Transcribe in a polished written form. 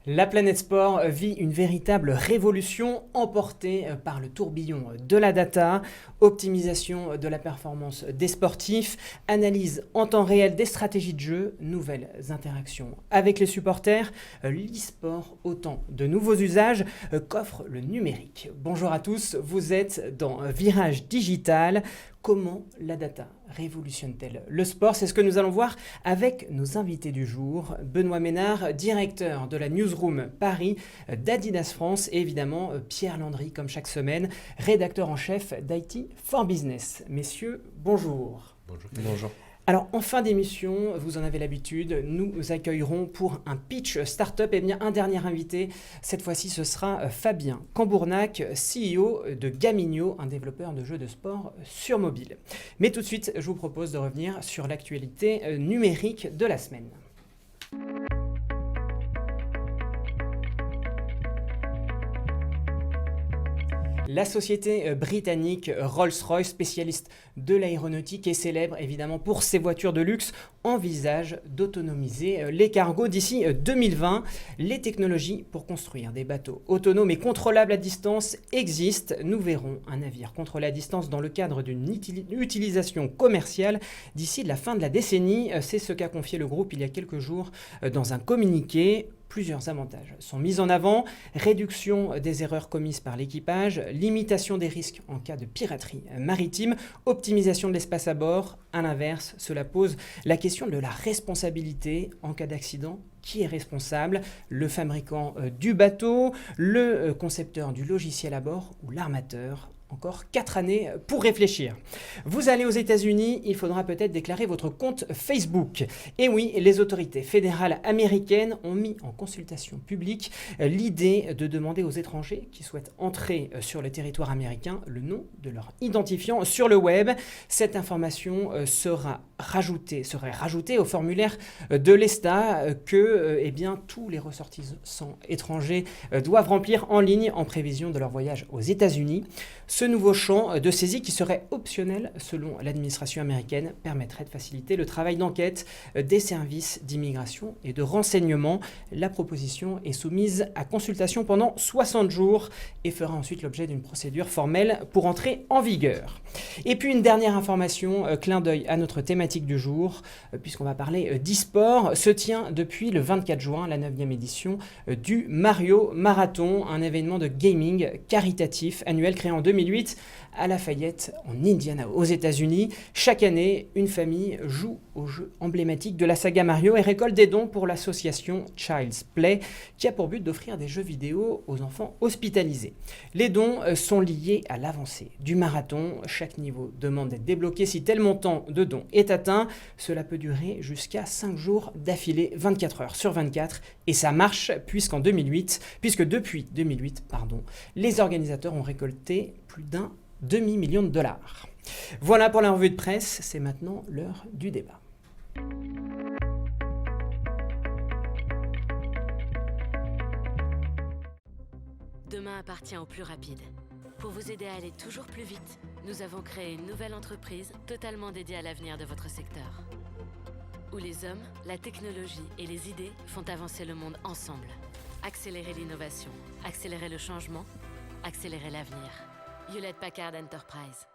La planète sport vit une véritable révolution emportée par le tourbillon de la data, optimisation de la performance des sportifs, analyse en temps réel des stratégies de jeu, nouvelles interactions avec les supporters, l'e-sport, autant de nouveaux usages qu'offre le numérique. Bonjour à tous, vous êtes dans Virage Digital. Comment la data révolutionne-t-elle le sport? C'est ce que nous allons voir avec nos invités du jour. Benoît Ménard, directeur de la Newsroom Paris d'Adidas France, et évidemment Pierre Landry, comme chaque semaine, rédacteur en chef d'IT for Business. Messieurs, bonjour. Bonjour. Bonjour. Alors, en fin d'émission, vous en avez l'habitude, nous accueillerons pour un pitch startup un dernier invité. Cette fois-ci, ce sera Fabien Cambournac, CEO de Gaminio, un développeur de jeux de sport sur mobile. Mais tout de suite, je vous propose de revenir sur l'actualité numérique de la semaine. La société britannique Rolls-Royce, spécialiste de l'aéronautique et célèbre évidemment pour ses voitures de luxe, envisage d'autonomiser les cargos d'ici 2020. Les technologies pour construire des bateaux autonomes et contrôlables à distance existent. Nous verrons un navire contrôlé à distance dans le cadre d'une utilisation commerciale d'ici la fin de la décennie. C'est ce qu'a confié le groupe il y a quelques jours dans un communiqué. Plusieurs avantages sont mis en avant: réduction des erreurs commises par l'équipage, limitation des risques en cas de piraterie maritime, optimisation de l'espace à bord. À l'inverse, cela pose la question de la responsabilité en cas d'accident. Qui est responsable? Le fabricant du bateau, le concepteur du logiciel à bord ou l'armateur? Encore 4 années pour réfléchir. Vous allez aux États-Unis, il faudra peut-être déclarer votre compte Facebook. Et oui, les autorités fédérales américaines ont mis en consultation publique l'idée de demander aux étrangers qui souhaitent entrer sur le territoire américain le nom de leur identifiant sur le web. Cette information serait rajoutée au formulaire de l'ESTA que tous les ressortissants étrangers doivent remplir en ligne en prévision de leur voyage aux États-Unis. Ce nouveau champ de saisie, qui serait optionnel selon l'administration américaine, permettrait de faciliter le travail d'enquête des services d'immigration et de renseignement. La proposition est soumise à consultation pendant 60 jours et fera ensuite l'objet d'une procédure formelle pour entrer en vigueur. Et puis une dernière information, clin d'œil à notre thématique du jour, puisqu'on va parler d'e-sport, se tient depuis le 24 juin la 9e édition du Mario Marathon, un événement de gaming caritatif annuel créé en 2008 à Lafayette, en Indiana, aux États-Unis. Chaque année, une famille joue au jeu emblématique de la saga Mario et récolte des dons pour l'association Child's Play, qui a pour but d'offrir des jeux vidéo aux enfants hospitalisés. Les dons sont liés à l'avancée du marathon. Chaque niveau demande d'être débloqué si tel montant de dons est atteint. Cela peut durer jusqu'à 5 jours d'affilée, 24 heures sur 24. Et ça marche puisque depuis 2008, les organisateurs ont récolté plus d'un demi-million de dollars. Voilà pour la revue de presse, c'est maintenant l'heure du débat. Demain appartient aux plus rapides. Pour vous aider à aller toujours plus vite, nous avons créé une nouvelle entreprise totalement dédiée à l'avenir de votre secteur. Où les hommes, la technologie et les idées font avancer le monde ensemble. Accélérer l'innovation, accélérer le changement, accélérer l'avenir. Hewlett Packard Enterprise.